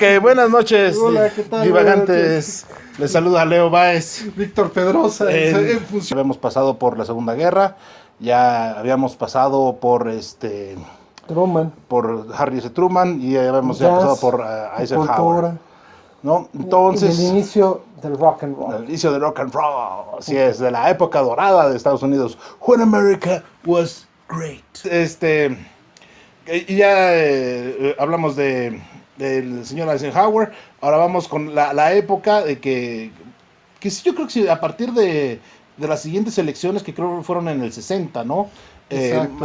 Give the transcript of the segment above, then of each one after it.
Ok, buenas noches, Hola, ¿qué tal? divagantes. Les saluda Leo Báez. Víctor Pedrosa. Habíamos pasado por la Segunda Guerra, ya habíamos pasado por Truman. por Harry S. Truman y habíamos ya pasado por Eisenhower, ¿no? Entonces, Y el inicio del rock and roll. el inicio de rock and roll, así es, de la época dorada de Estados Unidos, when America was great. Y ya hablamos del señor Eisenhower. Ahora vamos con la época de que sí, yo creo que sí, a partir de las siguientes elecciones, que creo que fueron en el 60, ¿no? Exacto.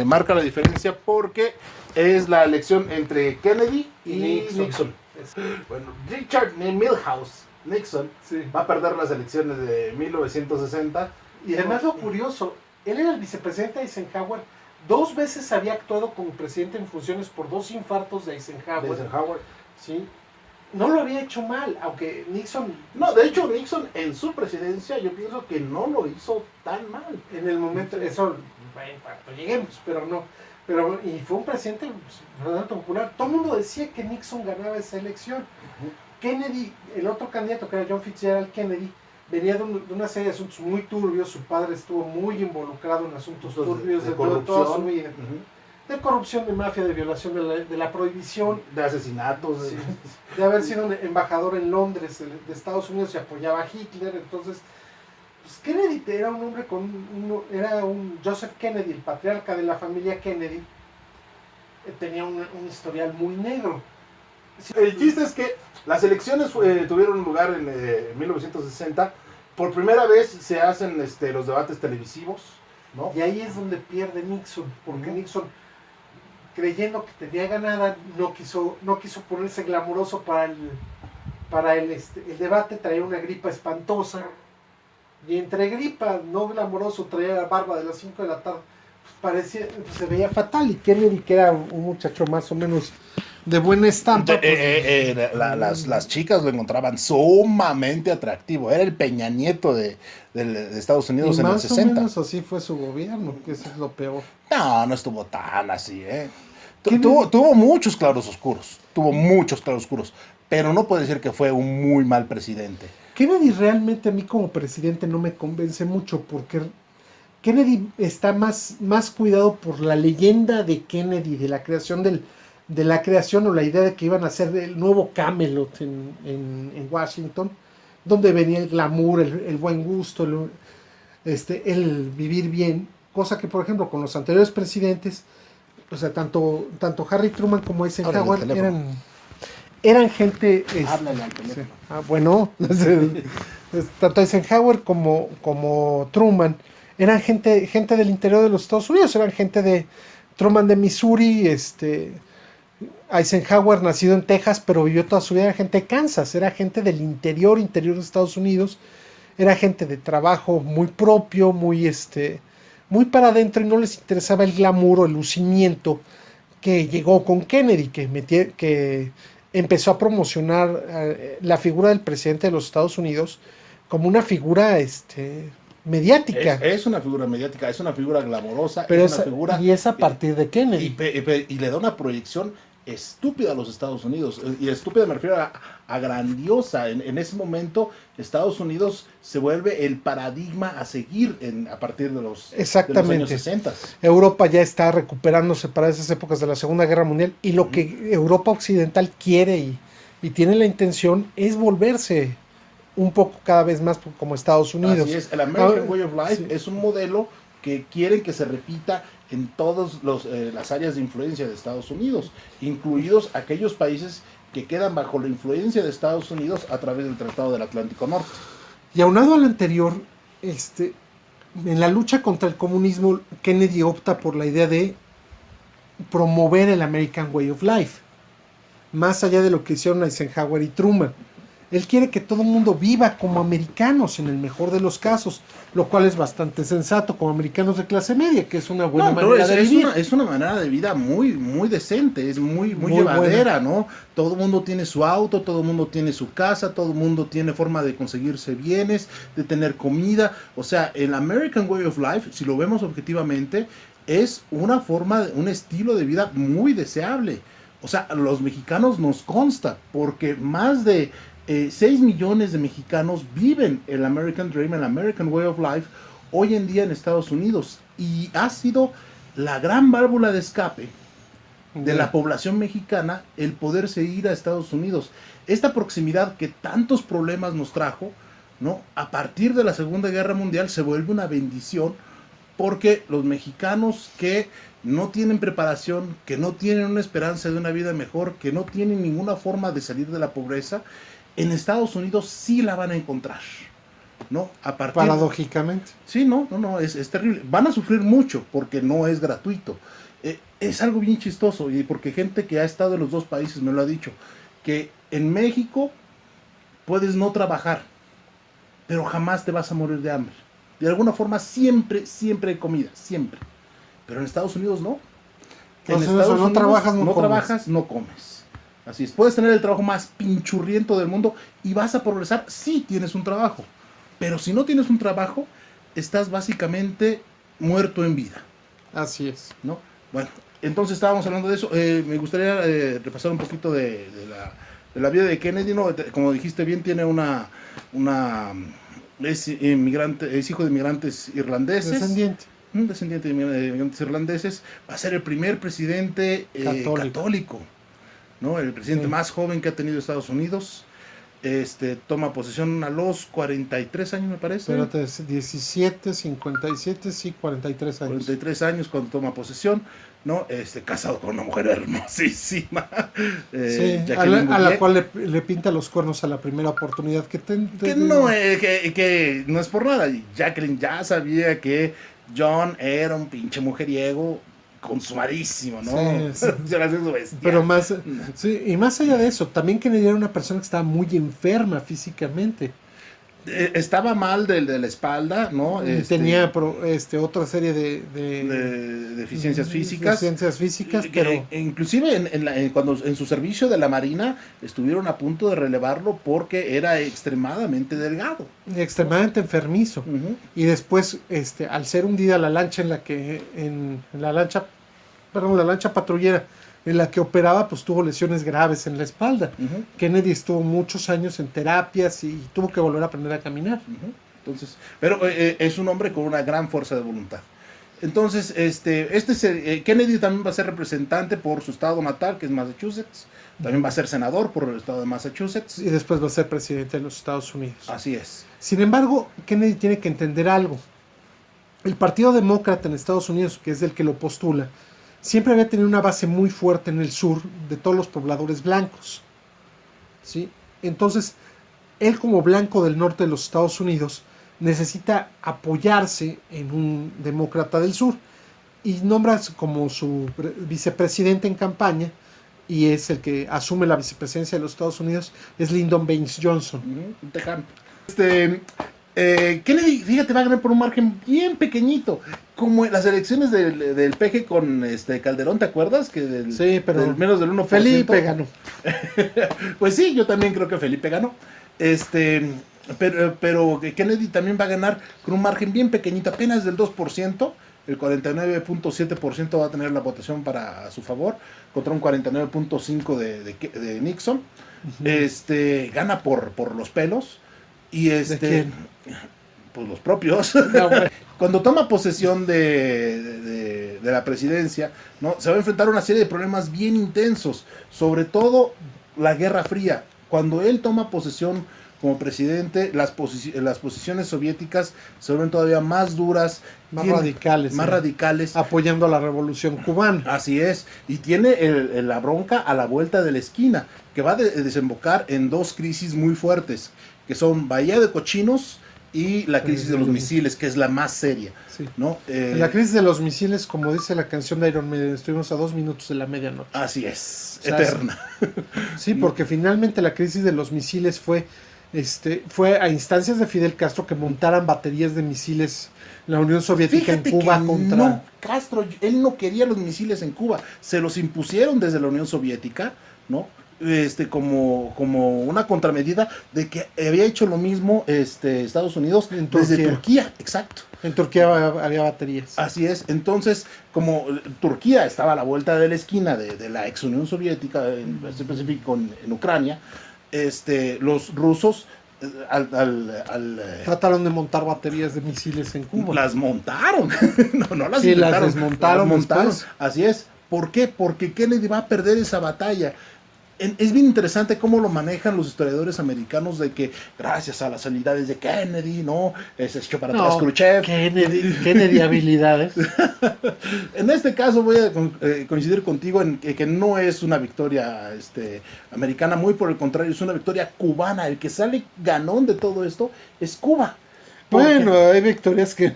Marca la diferencia porque es la elección entre Kennedy y Nixon. Bueno, Richard Milhouse Nixon Sí. va a perder las elecciones de 1960. Y además lo curioso, él era el vicepresidente de Eisenhower. 2 veces había actuado como presidente en funciones por 2 infartos de Eisenhower. ¿Sí? No lo había hecho mal, aunque Nixon... No, de hecho Nixon en su presidencia yo pienso que no lo hizo tan mal. En el momento, eso, bueno, cuando lleguemos, pero no. Y fue un presidente realmente popular. Todo el mundo decía que Nixon ganaba esa elección. Kennedy, el otro candidato que era John Fitzgerald Kennedy, venía de una serie de asuntos muy turbios. Su padre estuvo muy involucrado en asuntos turbios de toda su vida. De corrupción, de mafia, de violación de la prohibición. De asesinatos. Sí, de haber sido un embajador en Londres de Estados Unidos y apoyaba a Hitler. Entonces, pues Kennedy era un hombre era un Joseph Kennedy, el patriarca de la familia Kennedy. Tenía un historial muy negro. El chiste es que las elecciones tuvieron lugar en 1960. Por primera vez se hacen los debates televisivos, ¿no? Y ahí es donde pierde Nixon, porque Nixon, creyendo que tenía ganada, no quiso ponerse glamuroso para el debate. Traía una gripa espantosa, y entre gripa no glamuroso traía la barba de las 5 de la tarde. Pues se veía fatal. Y Kennedy, que era un muchacho más o menos de buena estampa, las chicas lo encontraban sumamente atractivo. Era el Peña Nieto de Estados Unidos en el 60. Más o menos así fue su gobierno, que eso es lo peor. No estuvo tan así, Tuvo muchos claros oscuros, pero no puedo decir que fue un muy mal presidente. Kennedy realmente a mí como presidente no me convence mucho, porque Kennedy está más cuidado por la leyenda de Kennedy, de la creación o la idea de que iban a hacer el nuevo Camelot en Washington, donde venía el glamour, el buen gusto, el vivir bien, cosa que por ejemplo con los anteriores presidentes, o sea, tanto Harry Truman como Eisenhower eran gente... Háblale al teléfono. Bueno, tanto Eisenhower como Truman eran gente del interior de los Estados Unidos. Eran gente de Truman de Missouri, Eisenhower nacido en Texas, pero vivió toda su vida. Era gente de Kansas, era gente del interior de Estados Unidos. Era gente de trabajo muy propio, muy para adentro, y no les interesaba el glamour o el lucimiento que llegó con Kennedy, que empezó a promocionar la figura del presidente de los Estados Unidos como una figura mediática. Es una figura mediática, es una figura glamorosa, pero es una figura... Y es a partir de Kennedy. Y le da una proyección estúpida a los Estados Unidos. Y estúpida me refiero a grandiosa. En ese momento, Estados Unidos se vuelve el paradigma a seguir a partir de los años 60. Europa ya está recuperándose para esas épocas de la Segunda Guerra Mundial, y lo que Europa Occidental quiere y tiene la intención es volverse un poco cada vez más como Estados Unidos. Así es, el American Way of Life es un modelo que quieren que se repita en todas las áreas de influencia de Estados Unidos, incluidos aquellos países que quedan bajo la influencia de Estados Unidos a través del Tratado del Atlántico Norte. Y aunado al anterior, en la lucha contra el comunismo, Kennedy opta por la idea de promover el American Way of Life, más allá de lo que hicieron Eisenhower y Truman. Él quiere que todo el mundo viva como americanos, en el mejor de los casos, lo cual es bastante sensato, como americanos de clase media, que es una buena manera de vivir. Es una manera de vida muy, muy decente, es muy llevadera, buena, ¿no? Todo el mundo tiene su auto, todo el mundo tiene su casa, todo el mundo tiene forma de conseguirse bienes, de tener comida. O sea, el American Way of Life, si lo vemos objetivamente, es una forma, un estilo de vida muy deseable. O sea, a los mexicanos nos consta, porque más de 6 millones de mexicanos viven el American Dream, el American Way of Life, hoy en día en Estados Unidos. Y ha sido la gran válvula de escape de la población mexicana el poderse ir a Estados Unidos. Esta proximidad que tantos problemas nos trajo, ¿no? A partir de la Segunda Guerra Mundial se vuelve una bendición, porque los mexicanos que no tienen preparación, que no tienen una esperanza de una vida mejor, que no tienen ninguna forma de salir de la pobreza, en Estados Unidos sí la van a encontrar, ¿no? A partir... Paradójicamente. Sí, no, es terrible. Van a sufrir mucho porque no es gratuito. Es algo bien chistoso, y porque gente que ha estado en los dos países me lo ha dicho, que en México puedes no trabajar, pero jamás te vas a morir de hambre. De alguna forma siempre hay comida, siempre. Pero en Estados Unidos no. En Estados Unidos no trabajas, no comes. Así es, puedes tener el trabajo más pinchurriento del mundo y vas a progresar si tienes un trabajo. Pero si no tienes un trabajo, estás básicamente muerto en vida. Así es. ¿No? Bueno, entonces estábamos hablando de eso. Me gustaría repasar un poquito de la vida de Kennedy, ¿no? Como dijiste bien, tiene es inmigrante, es hijo de inmigrantes irlandeses. Descendiente. Un descendiente de inmigrantes irlandeses. Va a ser el primer presidente católico, ¿no? El presidente más joven que ha tenido Estados Unidos. Toma posesión a los 43 años, me parece. Espérate, 17, 57, sí, 43 años. 43 años cuando toma posesión, ¿no? Casado con una mujer hermosísima. Sí, a la cual le pinta los cuernos a la primera oportunidad que no es por nada. Jacqueline ya sabía que John era un pinche mujeriego consumadísimo, ¿no? Sí. Pero más, sí, y más allá de eso, también Kennedy era una persona que estaba muy enferma físicamente. Estaba mal de la espalda, ¿no? Tenía otra serie de deficiencias físicas. Pero inclusive cuando en su servicio de la Marina estuvieron a punto de relevarlo porque era extremadamente delgado. Extremadamente enfermizo. Uh-huh. Y después, al ser hundida la lancha la lancha patrullera en la que operaba, pues tuvo lesiones graves en la espalda. Uh-huh. Kennedy estuvo muchos años en terapias y tuvo que volver a aprender a caminar. Uh-huh. Entonces, pero es un hombre con una gran fuerza de voluntad. Entonces, Kennedy también va a ser representante por su estado natal, que es Massachusetts. También va a ser senador por el estado de Massachusetts. Y después va a ser presidente de los Estados Unidos. Así es. Sin embargo, Kennedy tiene que entender algo. El Partido Demócrata en Estados Unidos, que es el que lo postula, siempre había tenido una base muy fuerte en el sur de todos los pobladores blancos, ¿sí? Entonces, él como blanco del norte de los Estados Unidos necesita apoyarse en un demócrata del sur y nombra como su vicepresidente en campaña, y es el que asume la vicepresidencia de los Estados Unidos, es Lyndon Baines Johnson. Un tejano. Kennedy, fíjate, va a ganar por un margen bien pequeñito, como en las elecciones del PG con Calderón, ¿te acuerdas? Sí, pero del menos del 1%. Felipe ganó. Pues sí, yo también creo que Felipe ganó. Pero Kennedy también va a ganar con un margen bien pequeñito, apenas del 2%. El 49.7% va a tener la votación a su favor, contra un 49.5% de Nixon. Uh-huh. Gana por los pelos. Y ¿De quién? Pues los propios. No, bueno. Cuando toma posesión de la presidencia, ¿no? Se va a enfrentar a una serie de problemas bien intensos, sobre todo la Guerra Fría. Cuando él toma posesión como presidente, las posiciones soviéticas se vuelven todavía más duras, más radicales, apoyando a la revolución cubana. Así es, y tiene la bronca a la vuelta de la esquina, que va a desembocar en dos crisis muy fuertes, que son Bahía de Cochinos y la crisis de los misiles, que es la más seria, sí, ¿no? La crisis de los misiles, como dice la canción de Iron Maiden, estuvimos a 2 minutos de la medianoche. Así es, o sea, eterna. Sí, porque finalmente la crisis de los misiles fue a instancias de Fidel Castro que montaran baterías de misiles la Unión Soviética. Fíjate en Cuba contra... No, Castro, él no quería los misiles en Cuba, se los impusieron desde la Unión Soviética, ¿no? Como una contramedida de que había hecho lo mismo Estados Unidos desde Turquía, exacto. En Turquía había baterías. Así es. Entonces, como Turquía estaba a la vuelta de la esquina de la ex Unión Soviética, en específico en Ucrania, los rusos Trataron de montar baterías de misiles en Cuba. las montaron. No las Sí, intentaron, las desmontaron después. Así es. ¿Por qué? Porque Kennedy va a perder esa batalla. Es bien interesante cómo lo manejan los historiadores americanos, de que gracias a las habilidades de Kennedy, ¿no? Se echó para atrás Khrushchev. Kennedy habilidades. En este caso voy a coincidir contigo en que no es una victoria americana, muy por el contrario, es una victoria cubana. El que sale ganón de todo esto es Cuba. Bueno, hay victorias que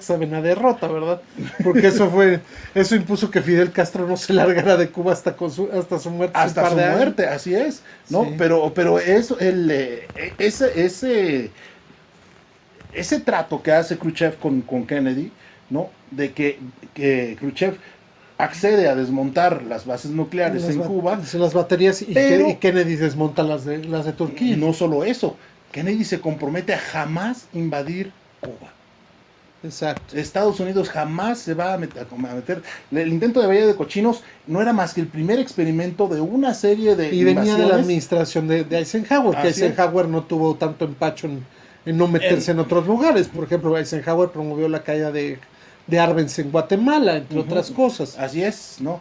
saben a derrota, ¿verdad? Porque eso impuso que Fidel Castro no se largara de Cuba hasta su muerte. Hasta su muerte, así es, ¿no? Sí. Pero eso, ese trato que hace Khrushchev con Kennedy, ¿no? De que Khrushchev accede a desmontar las bases nucleares en Cuba. Las baterías y Kennedy desmonta las de Turquía. Y no solo eso, Kennedy se compromete a jamás invadir Cuba. Exacto. Estados Unidos jamás se va a meter. El intento de Bahía de Cochinos no era más que el primer experimento de una serie de y venía de la administración de Eisenhower, que Eisenhower no tuvo tanto empacho en no meterse en otros lugares. Por ejemplo, Eisenhower promovió la caída de Arbenz en Guatemala, entre otras cosas. Así es, ¿no?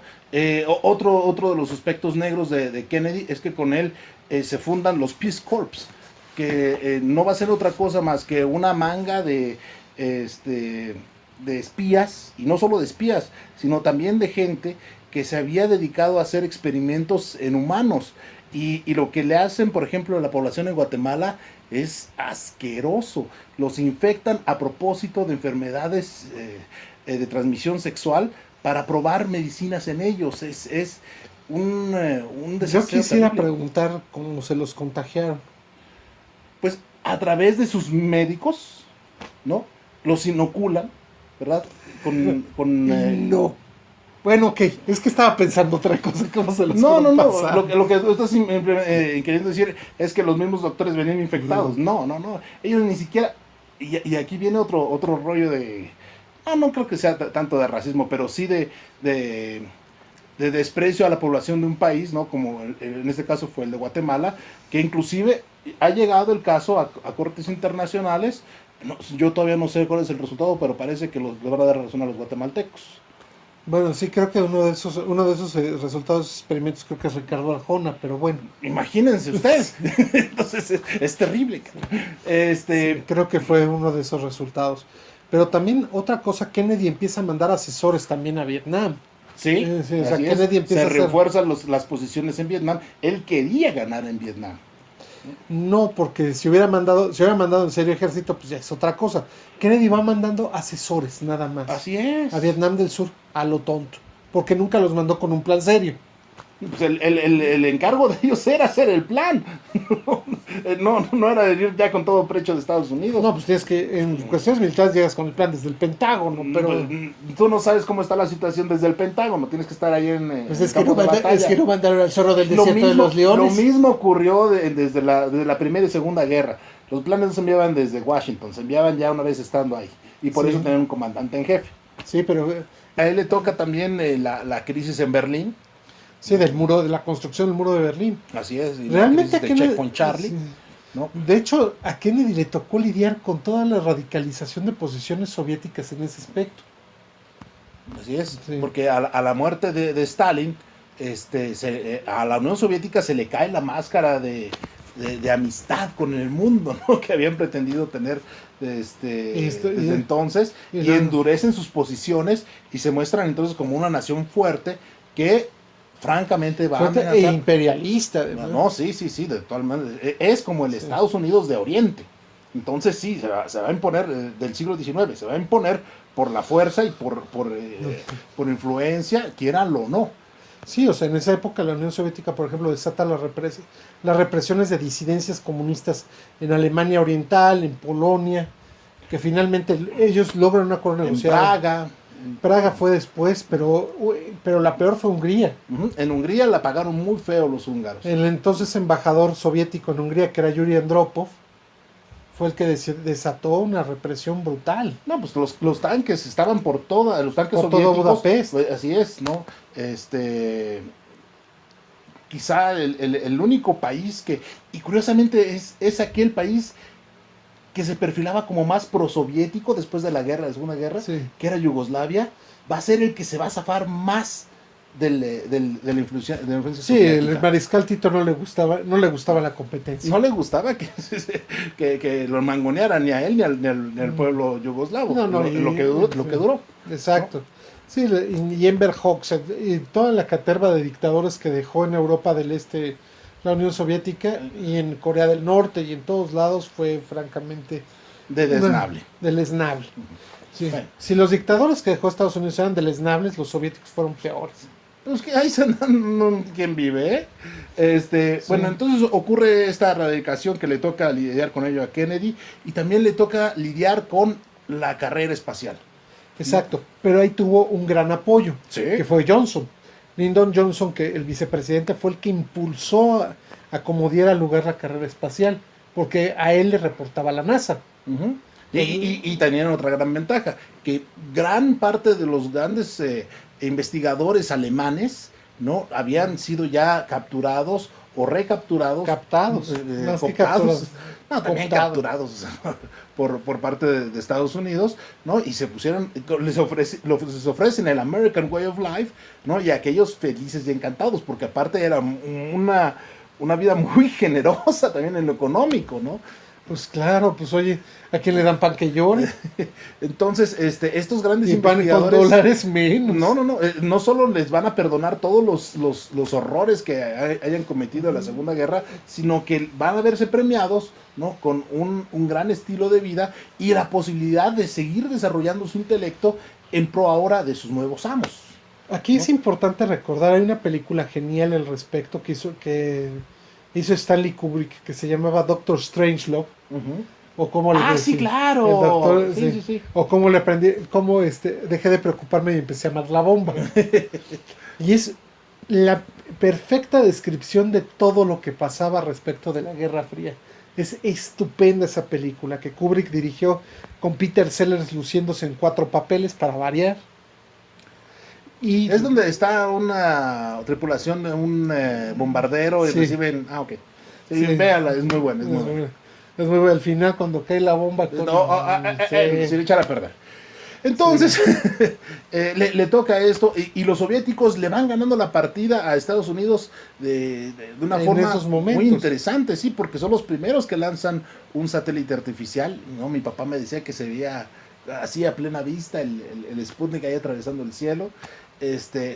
Otro de los aspectos negros de Kennedy es que con él se fundan los Peace Corps, que no va a ser otra cosa más que una manga de espías, y no solo de espías, sino también de gente que se había dedicado a hacer experimentos en humanos. Y lo que le hacen, por ejemplo, a la población en Guatemala es asqueroso. Los infectan a propósito de enfermedades de transmisión sexual para probar medicinas en ellos. Es un Yo quisiera terrible. preguntar cómo se los contagiaron. Pues a través de sus médicos, ¿no? Los inoculan, ¿verdad? No. Bueno, ok, es que estaba pensando otra cosa, ¿cómo se los No. pasar? Lo que tú estás queriendo decir es que los mismos doctores venían infectados. No. Ellos ni siquiera. Y aquí viene otro rollo de. No creo que sea tanto de racismo, pero sí de desprecio a la población de un país, ¿no? Como en este caso fue el de Guatemala, que inclusive ha llegado el caso a cortes internacionales. Yo todavía no sé cuál es el resultado, pero parece que le van a dar razón a los guatemaltecos. Bueno, sí, creo que uno de esos resultados de experimentos creo que es Ricardo Arjona, pero bueno. Imagínense ustedes. Entonces es terrible. Sí, creo que fue uno de esos resultados. Pero también otra cosa, Kennedy empieza a mandar asesores también a Vietnam. Sí, o sea, Kennedy empieza se refuerzan las posiciones en Vietnam. Él quería ganar en Vietnam. No, porque si hubiera mandado en serio ejército, pues ya es otra cosa. Kennedy va mandando asesores, nada más. Así es. A Vietnam del Sur, a lo tonto. Porque nunca los mandó con un plan serio. Pues el encargo de ellos era hacer el plan. No era de ir ya con todo precho de Estados Unidos. No, pues tienes que, en cuestiones militares llegas con el plan desde el Pentágono, pero... Pues, tú no sabes cómo está la situación desde el Pentágono, tienes que estar ahí en pues es que no mandaron al zorro del desierto de los leones. Lo mismo ocurrió desde la Primera y Segunda Guerra. Los planes no se enviaban desde Washington, se enviaban ya una vez estando ahí. Y por eso tenían un comandante en jefe. Sí, pero... A él le toca también la crisis en Berlín. Sí, de la construcción del muro de Berlín. Así es, y realmente la crisis de Checkpoint Charlie. Sí. ¿No? De hecho, a Kennedy le tocó lidiar con toda la radicalización de posiciones soviéticas en ese aspecto. Así es, sí. Porque a la muerte de Stalin, a la Unión Soviética se le cae la máscara de amistad con el mundo, ¿no? Que habían pretendido tener desde entonces, y endurecen sus posiciones y se muestran entonces como una nación fuerte que francamente va a amenazar. E imperialista. No, sí, de todas maneras. Es como el Estados Unidos de Oriente. Entonces sí, se va a imponer del siglo XIX, se va a imponer por la fuerza y por influencia, quieranlo o no. Sí, o sea, en esa época la Unión Soviética, por ejemplo, desata las represiones de disidencias comunistas en Alemania Oriental, en Polonia, que finalmente ellos logran un acuerdo negociado. Praga fue después, pero la peor fue Hungría. En Hungría la pagaron muy feo los húngaros. El entonces embajador soviético en Hungría, que era Yuri Andropov, fue el que desató una represión brutal. No, pues los tanques estaban por los tanques Por todo soviéticos. Budapest. Pues, así es, ¿no? Quizá el único país y curiosamente es aquel país que se perfilaba como más prosoviético después de la Segunda Guerra, Sí. que era Yugoslavia, va a ser el que se va a zafar más de la influencia Sí, soviética. el mariscal Tito no le gustaba la competencia. No le gustaba que lo mangonearan ni a él ni al pueblo yugoslavo. No, Lo que duró. Exacto. Sí, y Enver Hoxha y toda la caterva de dictadores que dejó en Europa del Este la Unión Soviética y en Corea del Norte y en todos lados fue francamente Desnable. deleznable. Sí. Bueno. Si los dictadores que dejó Estados Unidos eran deleznables, los soviéticos fueron peores. Pues que ahí se quien vive, ¿eh? Sí. Bueno, entonces ocurre esta erradicación que le toca lidiar con ello a Kennedy y también le toca lidiar con la carrera espacial. Exacto, pero ahí tuvo un gran apoyo, Sí. que fue Johnson. Lyndon Johnson, que el vicepresidente, fue el que impulsó a como diera lugar la carrera espacial, porque a él le reportaba la NASA. Uh-huh. Y tenían otra gran ventaja, que gran parte de los grandes investigadores alemanes, ¿no? Habían sido ya capturados o recapturados. Captados, más que capturados. No, también capturados por parte de Estados Unidos, ¿no? Y se pusieron, les ofrecen el American Way of Life, ¿no? Y aquellos felices y encantados, porque aparte era una vida muy generosa también en lo económico, ¿no? Pues claro, pues oye, ¿a quién le dan pan que llore? Entonces, estos grandes y pan con dólares menos. No solo les van a perdonar todos los horrores que hayan cometido en la Segunda Guerra, sino que van a verse premiados, ¿no? Con un gran estilo de vida y la posibilidad de seguir desarrollando su intelecto en pro ahora de sus nuevos amos. Aquí es importante recordar, hay una película genial al respecto que hizo Stanley Kubrick, que se llamaba Doctor Strangelove. O cómo le sí, claro. Sí. O cómo le aprendí, cómo dejé de preocuparme y empecé a amar la bomba. Y es la perfecta descripción de todo lo que pasaba respecto de la Guerra Fría. Es estupenda esa película que Kubrick dirigió con Peter Sellers luciéndose en 4 papeles para variar. Y es donde está una tripulación de un bombardero y reciben. Ok. Sí. Véala, es muy buena. Es muy bueno. Al final, cuando cae la bomba. Se le echan a perder. Entonces, le toca esto y los soviéticos le van ganando la partida a Estados Unidos de una forma muy interesante, sí, porque son los primeros que lanzan un satélite artificial, ¿no? Mi papá me decía que se veía así a plena vista el Sputnik ahí atravesando el cielo.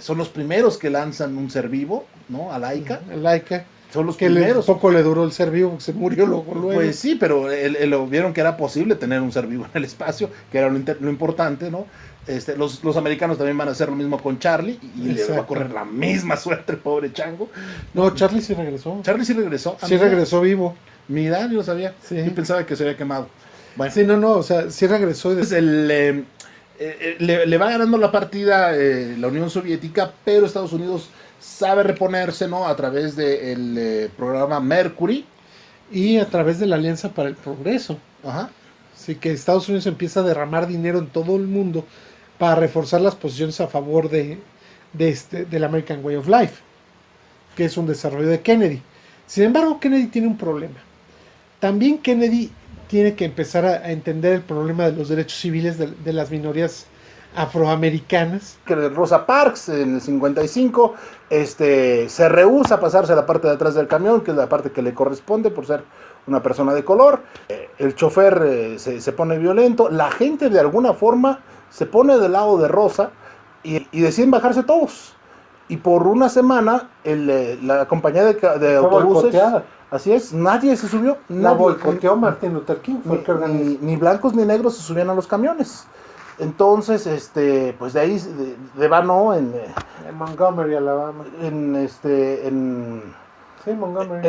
Son los primeros que lanzan un ser vivo, ¿no? A Laika. Son los primeros. Poco le duró el ser vivo, porque se murió luego. Pues sí, pero lo vieron que era posible tener un ser vivo en el espacio, que era lo importante, ¿no? Los americanos también van a hacer lo mismo con Charlie y le va a correr la misma suerte el pobre chango. No, Charlie sí regresó. Sí regresó vivo. Mira, yo lo sabía. Sí. Yo pensaba que se había quemado. Bueno. Sí, o sea, sí regresó. Entonces le va ganando la partida la Unión Soviética, pero Estados Unidos sabe reponerse, ¿no? A través del programa Mercury. Y a través de la Alianza para el Progreso. Ajá. Así que Estados Unidos empieza a derramar dinero en todo el mundo para reforzar las posiciones a favor del American Way of Life, que es un desarrollo de Kennedy. Sin embargo, Kennedy tiene un problema. También Kennedy tiene que empezar a entender el problema de los derechos civiles de las minorías afroamericanas. Que Rosa Parks en el 55 se rehúsa a pasarse a la parte de atrás del camión, que es la parte que le corresponde por ser una persona de color. El chofer se pone violento, la gente de alguna forma se pone del lado de Rosa y deciden bajarse todos. Y por una semana la compañía de autobuses, así es, nadie se subió. La boicoteó Martin Luther King. Ni blancos ni negros se subían a los camiones. Entonces, pues de ahí devanó en Montgomery, Alabama. Sí, Montgomery.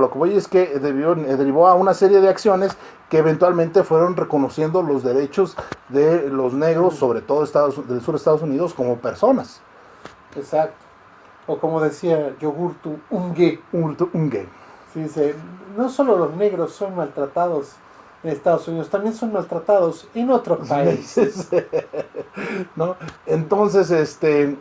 Lo que voy es que derivó a una serie de acciones que eventualmente fueron reconociendo los derechos de los negros, sobre todo del sur de Estados Unidos, como personas. Exacto. O como decía Yogurtu Unge. Unge. Sí, no solo los negros son maltratados en Estados Unidos, también son maltratados en otros países. ¿No? Entonces, de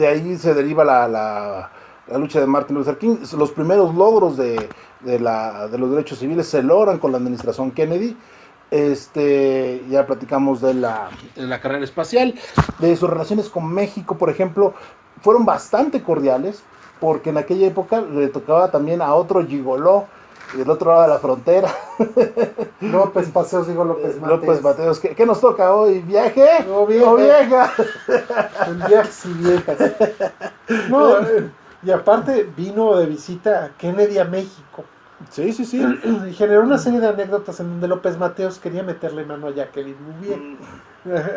ahí se deriva la lucha de Martin Luther King. Los primeros logros de los derechos civiles se logran con la administración Kennedy. Ya platicamos de la carrera espacial, de sus relaciones con México, por ejemplo, fueron bastante cordiales, porque en aquella época le tocaba también a otro gigoló del otro lado de la frontera. López Mateos, digo López Mateos. López Mateos, ¿qué nos toca hoy? ¿Viaje o vieja? En viajes y viejas. No, y aparte vino de visita a Kennedy a México. Sí. Y generó una serie de anécdotas en donde López Mateos quería meterle mano a Jacqueline Bouvier.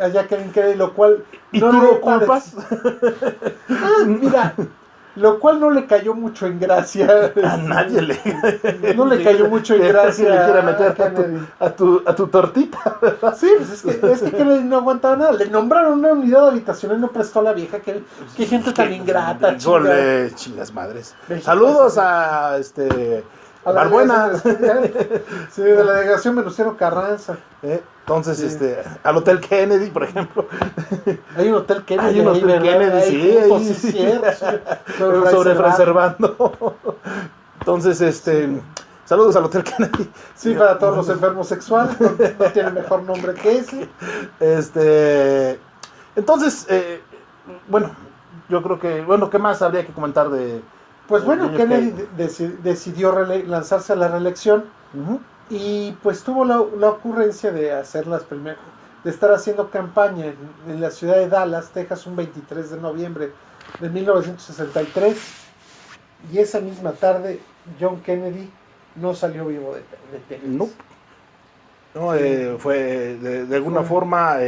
A Jacqueline Kennedy, lo cual... ¿Y no tú lo culpas? Mira, lo cual no le cayó mucho en gracia. A nadie le... No le cayó mucho en gracia. Le quiere meter a tu tortita. Sí, pues es que Kennedy no aguantaba nada. Le nombraron una unidad habitacional y no prestó a la vieja. Qué gente tan ingrata, chingas madres. México, Saludos a Balbuena. Sí, de la delegación Venustiano Carranza. Entonces, Sí. al Hotel Kennedy, por ejemplo. Hay un Hotel Kennedy. Hay un ahí, Hotel ¿verdad? Kennedy, sí, Punto, ahí. sí, cierto. Sobre Reservando. Entonces, saludos al Hotel Kennedy. Sí, para todos los enfermos sexuales. No tiene mejor nombre que ese. Entonces, bueno, yo creo que, ¿qué más habría que comentar de... Pues bueno, de Kennedy decidió lanzarse a la reelección. Uh-huh. Y pues tuvo la ocurrencia de de estar haciendo campaña en la ciudad de Dallas, Texas, un 23 de noviembre de 1963. Y esa misma tarde, John Kennedy no salió vivo de Texas. No. Fue de alguna forma,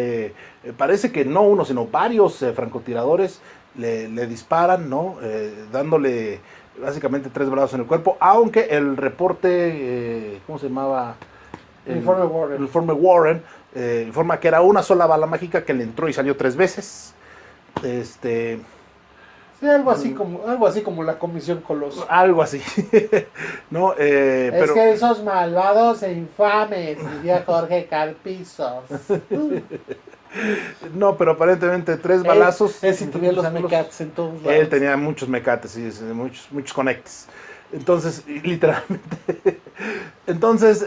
parece que no uno, sino varios francotiradores le disparan, ¿no? Dándole básicamente 3 balazos en el cuerpo, aunque el reporte, ¿cómo se llamaba? El informe Warren. El informe Warren informa que era una sola bala mágica que le entró y salió 3 veces. Sí, algo así como la Comisión Coloso. Algo así. No, pero... que esos malvados e infames, diría Jorge Carpizos. No, pero aparentemente 3 balazos. Él sí tenía los mecates en todos lados. Él tenía muchos mecates, sí, muchos conectes. Entonces, literalmente. Entonces,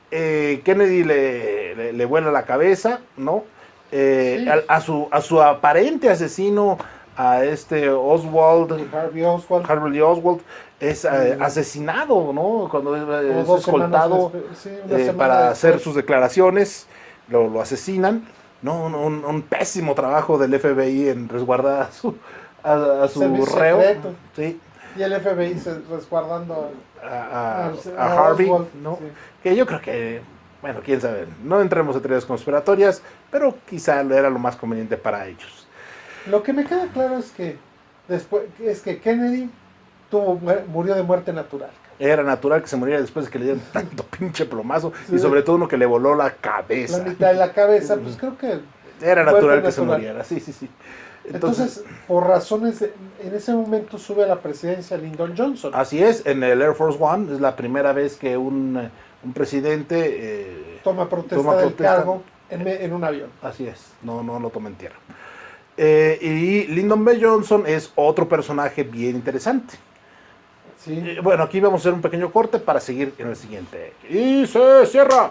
Kennedy le vuela la cabeza, ¿no? Sí. A su aparente asesino, a Oswald. Harvey Oswald es asesinado, ¿no? Cuando es escoltado para hacer sus declaraciones, lo asesinan. No, un pésimo trabajo del FBI en resguardar a su reo. Secreto. Sí. Y el FBI resguardando a Harvey, Oswald, ¿no? Sí. Que yo creo que, bueno, quién sabe, no entremos en teorías conspiratorias, pero quizá era lo más conveniente para ellos. Lo que me queda claro es que Kennedy murió de muerte natural. Era natural que se muriera después de que le dieran tanto pinche plomazo, Sí. Y sobre todo uno que le voló la cabeza. La mitad de la cabeza, pues creo que... Era natural que se natural. muriera, sí. Entonces, por razones, en ese momento sube a la presidencia Lyndon Johnson. Así es, en el Air Force One es la primera vez que un presidente toma protesta del cargo en un avión. Así es, no lo toma en tierra. Y Lyndon B. Johnson es otro personaje bien interesante. Sí. Bueno, aquí vamos a hacer un pequeño corte para seguir en el siguiente. Y se cierra.